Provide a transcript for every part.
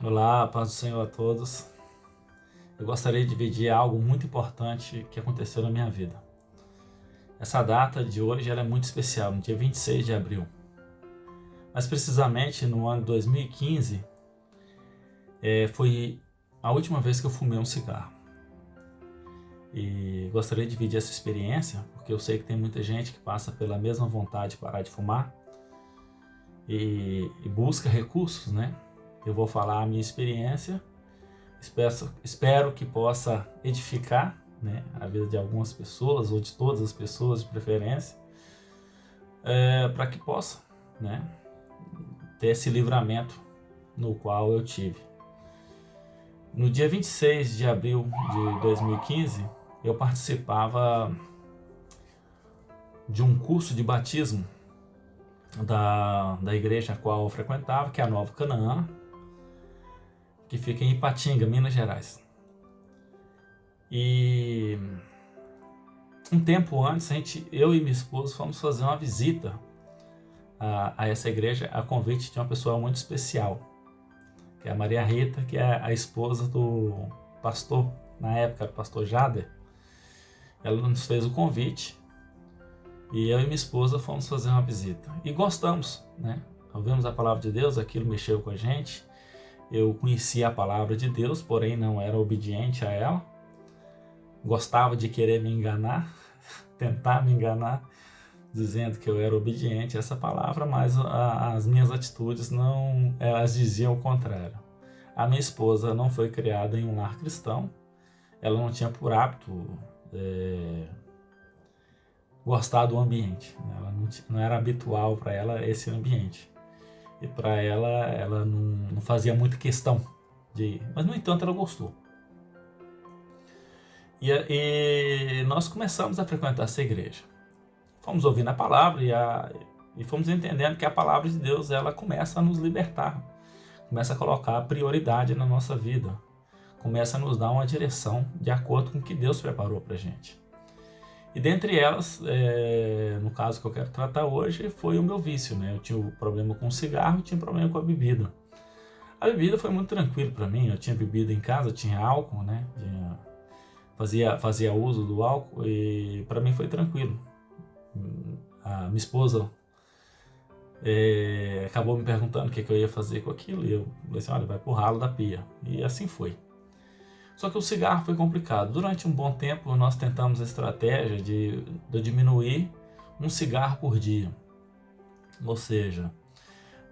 Olá, paz do Senhor a todos. Eu gostaria de dividir algo muito importante que aconteceu na minha vida. Essa data de hoje ela é muito especial, no dia 26 de abril. Mais precisamente no ano de 2015, foi a última vez que eu fumei um cigarro. E gostaria de dividir essa experiência, porque eu sei que tem muita gente que passa pela mesma vontade de parar de fumar e busca recursos, né? Eu vou falar a minha experiência, espero que possa edificar, né, a vida de algumas pessoas, ou de todas as pessoas de preferência, para que possa, né, ter esse livramento no qual eu tive. No dia 26 de abril de 2015, eu participava de um curso de batismo da igreja a qual eu frequentava, que é a Nova Canaã, que fica em Ipatinga, Minas Gerais. E um tempo antes, eu e minha esposa fomos fazer uma visita a essa igreja a convite de uma pessoa muito especial, que é a Maria Rita, que é a esposa do pastor, na época, o pastor Jader. Ela nos fez o convite e eu e minha esposa fomos fazer uma visita. E gostamos, né? Ouvimos a palavra de Deus, aquilo mexeu com a gente. Eu conhecia a palavra de Deus, porém não era obediente a ela. Gostava de querer me enganar, tentar me enganar, dizendo que eu era obediente a essa palavra, mas as minhas atitudes não, elas diziam o contrário. A minha esposa não foi criada em um lar cristão, ela não tinha por hábito gostar do ambiente, né? Ela não era habitual para ela esse ambiente. E para ela não fazia muita questão de ir. Mas, no entanto, ela gostou. E nós começamos a frequentar essa igreja. Fomos ouvindo a palavra e fomos entendendo que a palavra de Deus ela começa a nos libertar. Começa a colocar prioridade na nossa vida. Começa a nos dar uma direção de acordo com o que Deus preparou para a gente. E dentre elas, no caso que eu quero tratar hoje, foi o meu vício, né? Eu tinha um problema com o cigarro e tinha um problema com a bebida. A bebida foi muito tranquilo para mim, eu tinha bebida em casa, tinha álcool, né? Fazia uso do álcool e para mim foi tranquilo. A minha esposa acabou me perguntando o que eu ia fazer com aquilo e eu falei assim, olha, vai pro ralo da pia. E assim foi. Só que o cigarro foi complicado. Durante um bom tempo nós tentamos a estratégia de diminuir um cigarro por dia. Ou seja,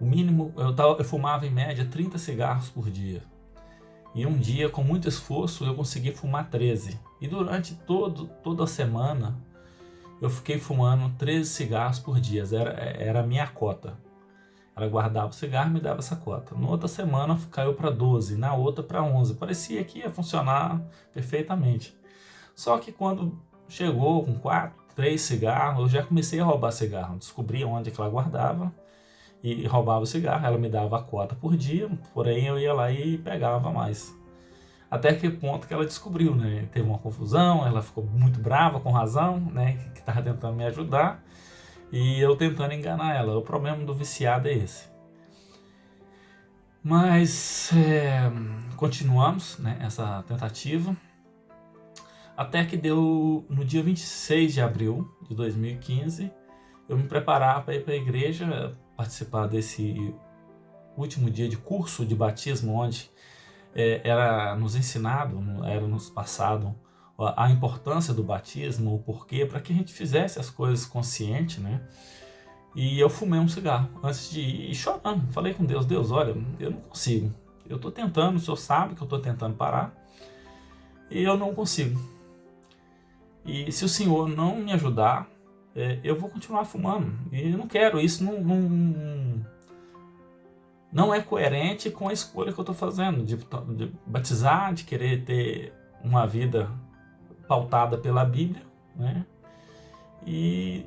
o mínimo, eu fumava em média 30 cigarros por dia. E um dia, com muito esforço, eu consegui fumar 13. E durante toda a semana eu fiquei fumando 13 cigarros por dia. Era a minha cota. Ela guardava o cigarro e me dava essa cota. Na outra semana caiu para 12, na outra para 11. Parecia que ia funcionar perfeitamente. Só que quando chegou com 3 cigarros, eu já comecei a roubar cigarro. Descobri onde que ela guardava e roubava o cigarro. Ela me dava a cota por dia, porém eu ia lá e pegava mais. Até que ponto que ela descobriu, né? Teve uma confusão, ela ficou muito brava, com razão, né? Que estava tentando me ajudar. E eu tentando enganar ela. O problema do viciado é esse. Mas continuamos, né, essa tentativa. Até que deu no dia 26 de abril de 2015. Eu me preparava para ir para a igreja, participar desse último dia de curso de batismo, onde era nos ensinado, era nos passado a importância do batismo, o porquê, para que a gente fizesse as coisas consciente, né? E eu fumei um cigarro antes de ir chorando. Falei com Deus, Deus, olha, eu não consigo. Eu estou tentando, o Senhor sabe que eu estou tentando parar e eu não consigo. E se o Senhor não me ajudar, eu vou continuar fumando. E eu não quero, isso não é coerente com a escolha que eu estou fazendo de batizar, de querer ter uma vida pautada pela Bíblia, né? E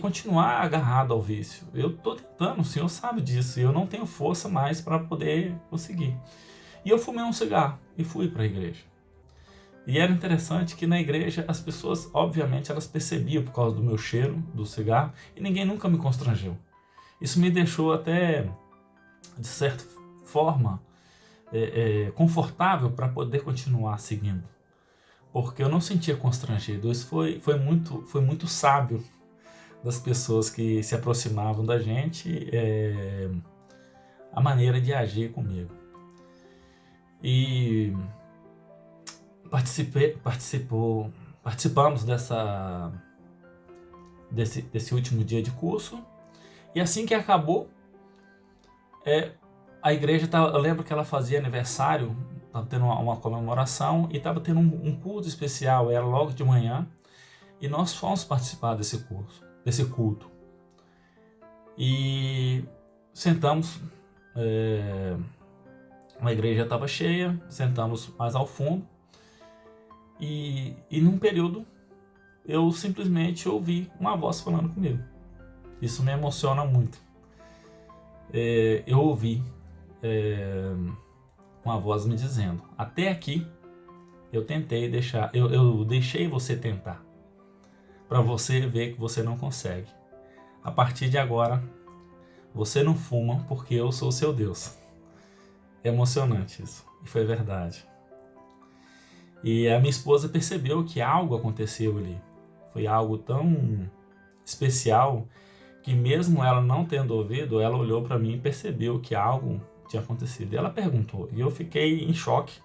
continuar agarrado ao vício. Eu estou tentando, o Senhor sabe disso, e eu não tenho força mais para poder conseguir. E eu fumei um cigarro e fui para a igreja. E era interessante que na igreja as pessoas, obviamente, elas percebiam por causa do meu cheiro do cigarro e ninguém nunca me constrangeu. Isso me deixou até, de certa forma, confortável para poder continuar seguindo, porque eu não sentia constrangido. Isso foi muito sábio das pessoas que se aproximavam da gente, a maneira de agir comigo. E participamos desse último dia de curso, e assim que acabou, a igreja eu lembro que ela fazia aniversário, estava tendo uma comemoração e estava tendo um culto especial, era logo de manhã, e nós fomos participar desse culto. E sentamos, a igreja estava cheia, sentamos mais ao fundo, e num período eu simplesmente ouvi uma voz falando comigo. Isso me emociona muito. Eu ouvi uma voz me dizendo: até aqui eu deixei você tentar, para você ver que você não consegue. A partir de agora, você não fuma, porque eu sou seu Deus. É emocionante isso, e foi verdade. E a minha esposa percebeu que algo aconteceu ali. Foi algo tão especial que, mesmo ela não tendo ouvido, ela olhou para mim e percebeu que algo tinha acontecido. E ela perguntou, e eu fiquei em choque.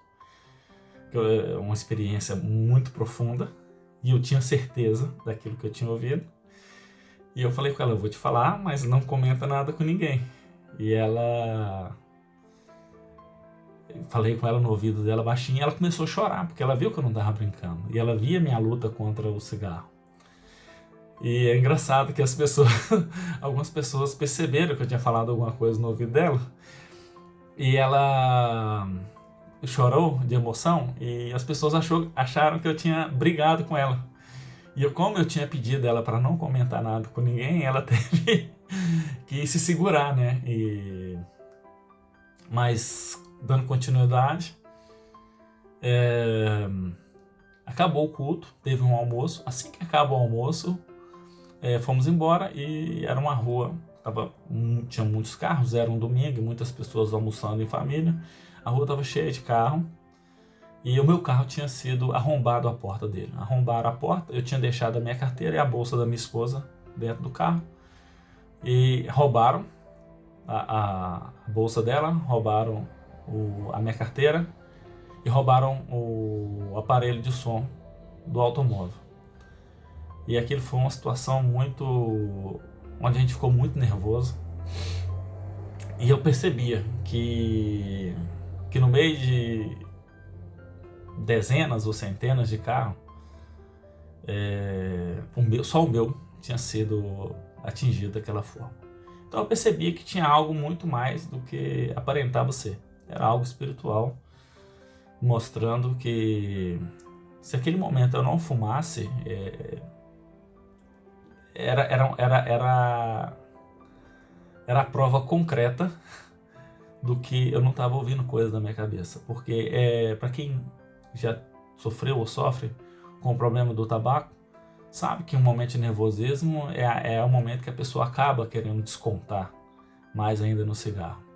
É uma experiência muito profunda, e eu tinha certeza daquilo que eu tinha ouvido. E eu falei com ela: eu vou te falar, mas não comenta nada com ninguém. E falei com ela no ouvido dela baixinho, e ela começou a chorar, porque ela viu que eu não estava brincando, e ela via minha luta contra o cigarro. E é engraçado que algumas pessoas perceberam que eu tinha falado alguma coisa no ouvido dela, e ela chorou de emoção, e as pessoas acharam que eu tinha brigado com ela. E como eu tinha pedido ela para não comentar nada com ninguém, ela teve que se segurar, né? Mas, dando continuidade, acabou o culto, teve um almoço. Assim que acabou o almoço, fomos embora, e era uma rua, tinha muitos carros, era um domingo, muitas pessoas almoçando em família. A rua estava cheia de carro, e o meu carro tinha sido arrombado, a porta dele. Arrombaram a porta, eu tinha deixado a minha carteira e a bolsa da minha esposa dentro do carro, e roubaram a bolsa dela, roubaram a minha carteira e roubaram o aparelho de som do automóvel. E aquilo foi uma situação onde a gente ficou muito nervoso, e eu percebia que no meio de dezenas ou centenas de carros, só o meu tinha sido atingido daquela forma. Então eu percebia que tinha algo muito mais do que aparentava ser. Era algo espiritual, mostrando que, se aquele momento eu não fumasse, era a prova concreta do que eu não estava ouvindo coisas na minha cabeça. Porque para quem já sofreu ou sofre com o problema do tabaco, sabe que um momento de nervosismo é o momento que a pessoa acaba querendo descontar mais ainda no cigarro.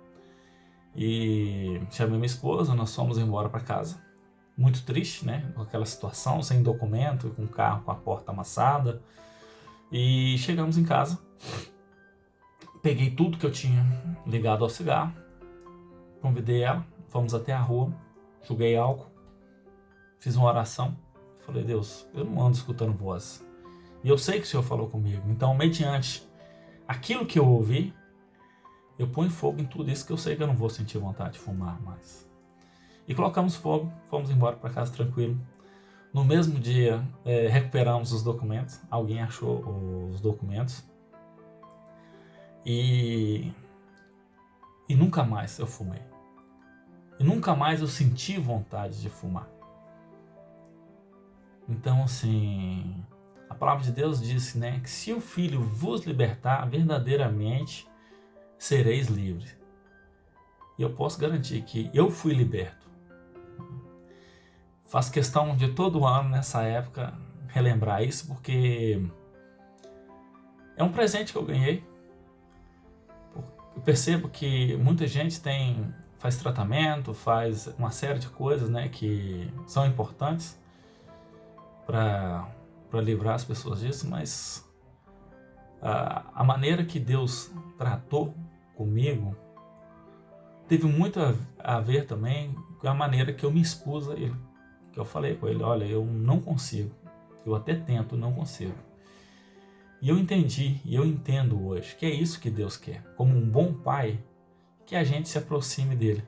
E chamei minha esposa, nós fomos embora para casa, muito triste, né, com aquela situação, sem documento, com o carro com a porta amassada. E chegamos em casa, peguei tudo que eu tinha ligado ao cigarro, convidei ela, fomos até a rua, joguei álcool, fiz uma oração, falei: Deus, eu não ando escutando voz, e eu sei que o Senhor falou comigo, então, mediante aquilo que eu ouvi, eu ponho fogo em tudo isso, que eu sei que eu não vou sentir vontade de fumar mais. E colocamos fogo, fomos embora para casa tranquilo. No mesmo dia, recuperamos os documentos, alguém achou os documentos, e nunca mais eu fumei. E nunca mais eu senti vontade de fumar. Então, assim, a palavra de Deus diz, né, que se o Filho vos libertar, verdadeiramente sereis livres. E eu posso garantir que eu fui liberto. Faço questão de todo ano, nessa época, relembrar isso, porque é um presente que eu ganhei. Eu percebo que muita gente faz tratamento, faz uma série de coisas, né, que são importantes para livrar as pessoas disso, mas a maneira que Deus tratou comigo teve muito a ver também com a maneira que eu me expus a Ele. Que eu falei com Ele, olha, eu não consigo, eu até tento, não consigo. E eu entendi, e eu entendo hoje, que é isso que Deus quer. Como um bom pai, que a gente se aproxime dele.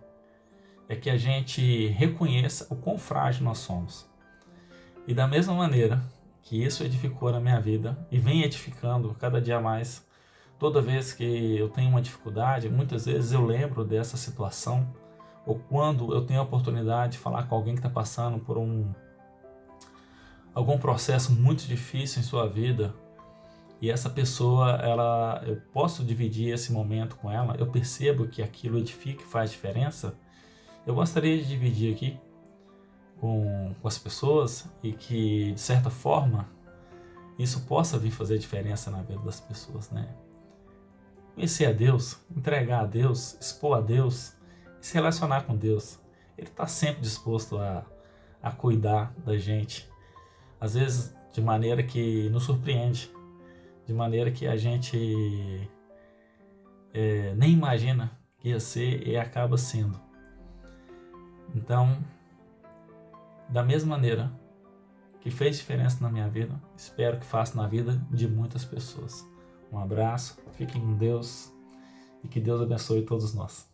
É que a gente reconheça o quão frágil nós somos. E da mesma maneira que isso edificou na minha vida e vem edificando cada dia mais, toda vez que eu tenho uma dificuldade, muitas vezes eu lembro dessa situação, ou quando eu tenho a oportunidade de falar com alguém que está passando por algum processo muito difícil em sua vida, e essa pessoa, eu posso dividir esse momento com ela, eu percebo que aquilo edifica e faz diferença, eu gostaria de dividir aqui com as pessoas e que, de certa forma, isso possa vir fazer diferença na vida das pessoas, né? Conhecer a Deus, entregar a Deus, expor a Deus, se relacionar com Deus. Ele está sempre disposto a cuidar da gente, às vezes de maneira que nos surpreende, de maneira que a gente nem imagina que ia ser e acaba sendo. Então, da mesma maneira que fez diferença na minha vida, espero que faça na vida de muitas pessoas. Um abraço, fiquem com Deus e que Deus abençoe todos nós.